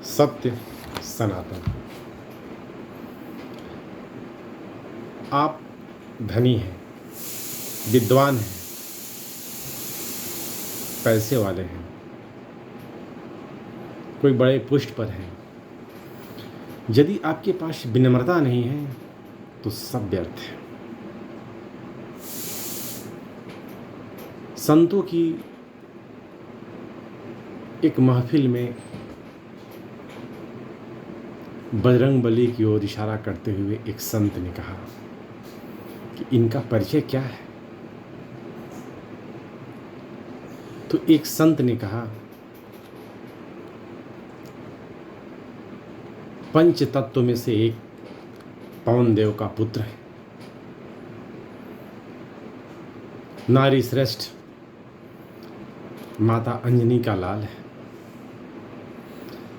सत्य सनातन। आप धनी हैं, विद्वान हैं, पैसे वाले हैं, कोई बड़े पुष्ट पर हैं। यदि आपके पास विनम्रता नहीं है तो सब व्यर्थ है। संतों की एक महफिल में बजरंगबली की ओर इशारा करते हुए एक संत ने कहा कि इनका परिचय क्या है। तो एक संत ने कहा, पंच तत्व में से एक पवन देव का पुत्र है, नारी श्रेष्ठ माता अंजनी का लाल है,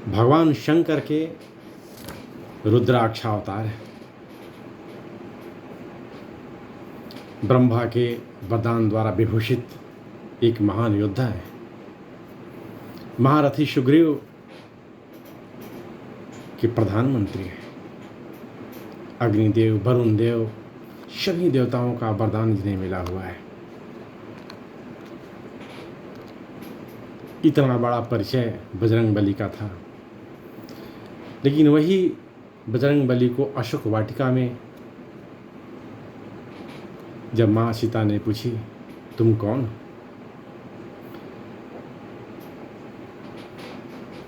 भगवान शंकर के रुद्राक्षावतार है, ब्रह्मा के वरदान द्वारा विभूषित एक महान योद्धा है, महारथी सुग्रीव के प्रधानमंत्री हैं, अग्निदेव वरुण देव सभी देवताओं का वरदान जिन्हें मिला हुआ है। इतना बड़ा परिचय बजरंगबली का था, लेकिन वही बजरंगबली को अशोक वाटिका में जब माँ सीता ने पूछी तुम कौन,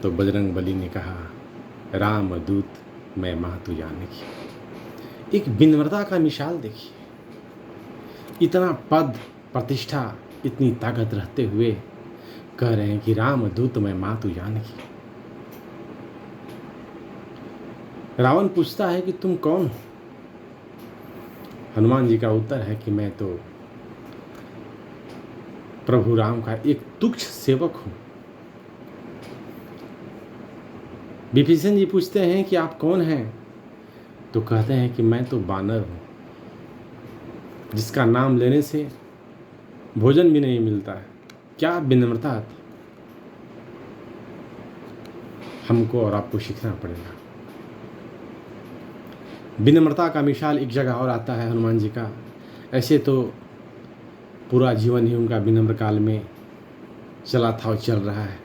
तो बजरंगबली ने कहा राम दूत मैं मातु जानकी। एक विनम्रता का मिसाल देखिए, इतना पद प्रतिष्ठा इतनी ताकत रहते हुए कह रहे हैं कि राम दूत मैं मातु जानकी। रावण पूछता है कि तुम कौन हो। हनुमान जी का उत्तर है कि मैं तो प्रभु राम का एक तुच्छ सेवक हूं। विभीषण जी पूछते हैं कि आप कौन हैं, तो कहते हैं कि मैं तो बानर हूं, जिसका नाम लेने से भोजन भी नहीं मिलता है। क्या विनम्रता थी, हमको और आपको सीखना पड़ेगा। विनम्रता का मिसाल एक जगह और आता है हनुमान जी का। ऐसे तो पूरा जीवन ही उनका विनम्र काल में चला था और चल रहा है।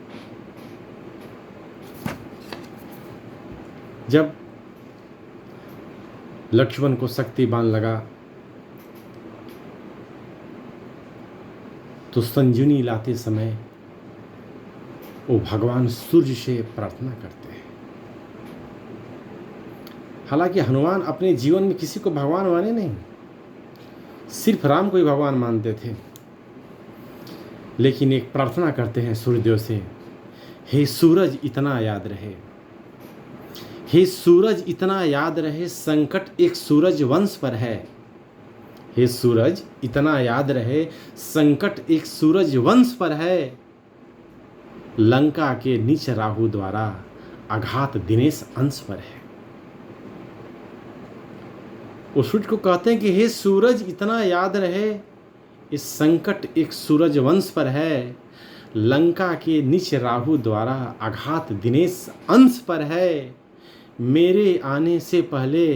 जब लक्ष्मण को शक्ति बाण लगा तो संजीवनी लाते समय वो भगवान सूर्य से प्रार्थना करते हैं। हालांकि हनुमान अपने जीवन में किसी को भगवान माने नहीं, सिर्फ राम को ही भगवान मानते थे, लेकिन एक प्रार्थना करते हैं सूर्यदेव से, हे सूरज इतना याद रहे, हे सूरज इतना याद रहे, संकट एक सूरज वंश पर है। हे सूरज इतना याद रहे, संकट एक सूरज वंश पर है, लंका के नीच राहु द्वारा आघात दिनेश अंश पर है। उस सूर्य को कहते हैं कि हे सूरज इतना याद रहे, इस संकट एक सूरज वंश पर है, लंका के नीच राहु द्वारा आघात दिनेश अंश पर है। मेरे आने से पहले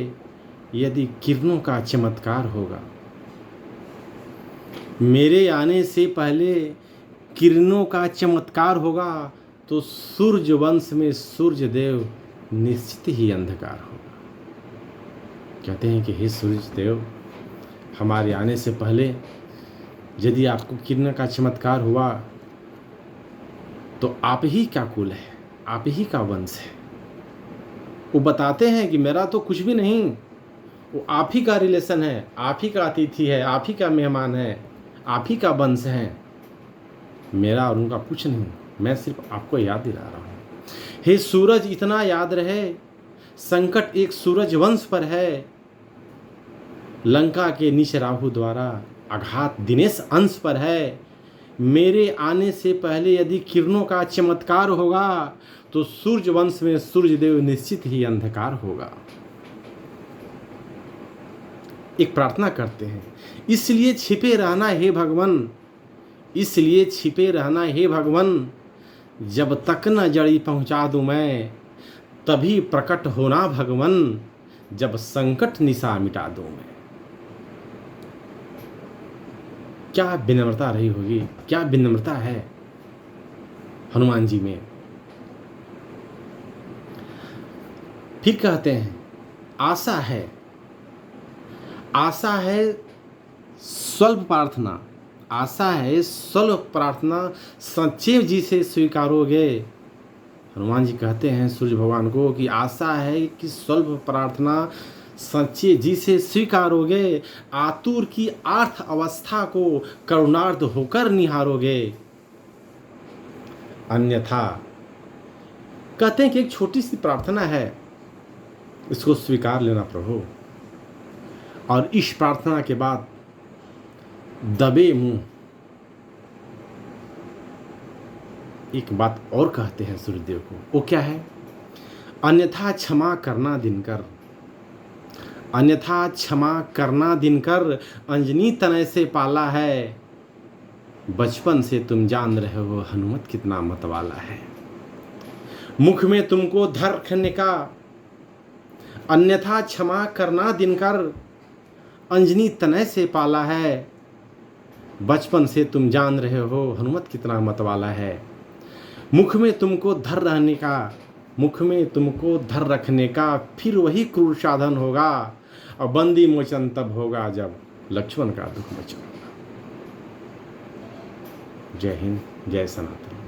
यदि किरणों का चमत्कार होगा, मेरे आने से पहले किरणों का चमत्कार होगा, तो सूर्य वंश में सूर्य देव निश्चित ही अंधकार होगा। कहते हैं कि हे सूर्य देव, हमारे आने से पहले यदि आपको किरण का चमत्कार हुआ तो आप ही का कुल है, आप ही का वंश है। वो बताते हैं कि मेरा तो कुछ भी नहीं, वो आप ही का रिलेशन है, आप ही का अतिथि है, आप ही का मेहमान है, आप ही का वंश है, मेरा और उनका कुछ नहीं। मैं सिर्फ आपको याद दिला रहा हूँ। हे सूरज इतना याद रहे, संकट एक सूरज वंश पर है, लंका के नीच राहु द्वारा आघात दिनेश अंश पर है। मेरे आने से पहले यदि किरणों का चमत्कार होगा तो सूर्य वंश में सूर्य देव निश्चित ही अंधकार होगा। एक प्रार्थना करते हैं, इसलिए छिपे रहना हे भगवान, इसलिए छिपे रहना हे भगवान, जब तक न जड़ी पहुंचा दूं मैं, तभी प्रकट होना भगवन, जब संकट निशा मिटा दूं मैं। क्या विनम्रता रही होगी, क्या विनम्रता है हनुमान जी में। फिर कहते हैं आशा है, आशा है स्वल्प प्रार्थना, आशा है स्वल्प प्रार्थना सच्चे जी से स्वीकारोगे। हनुमान जी कहते हैं सूर्य भगवान को कि आशा है कि स्वल्प प्रार्थना सच्चे जी से स्वीकारोगे, आतुर की आर्थ अवस्था को करुणार्थ होकर निहारोगे। अन्यथा कहते हैं कि एक छोटी सी प्रार्थना है, इसको स्वीकार लेना प्रभु। और इस प्रार्थना के बाद दबे मुंह एक बात और कहते हैं सूर्यदेव को, वो क्या है? अन्यथा क्षमा करना दिनकर, अन्यथा क्षमा करना दिनकर, अंजनी तनय से पाला है। बचपन से तुम जान रहे हो हनुमत कितना मतवाला है। मुख में तुमको धर रखने का, अन्यथा क्षमा करना दिनकर, अंजनी तनय से पाला है। बचपन से तुम जान रहे हो हनुमत कितना मतवाला है। मुख में तुमको धर रहने का, मुख में तुमको धर रखने का, फिर वही क्रूर साधन होगा। और बंदी मोचन तब होगा जब लक्ष्मण का दुख मोचन होगा। जय हिंद, जय सनातन।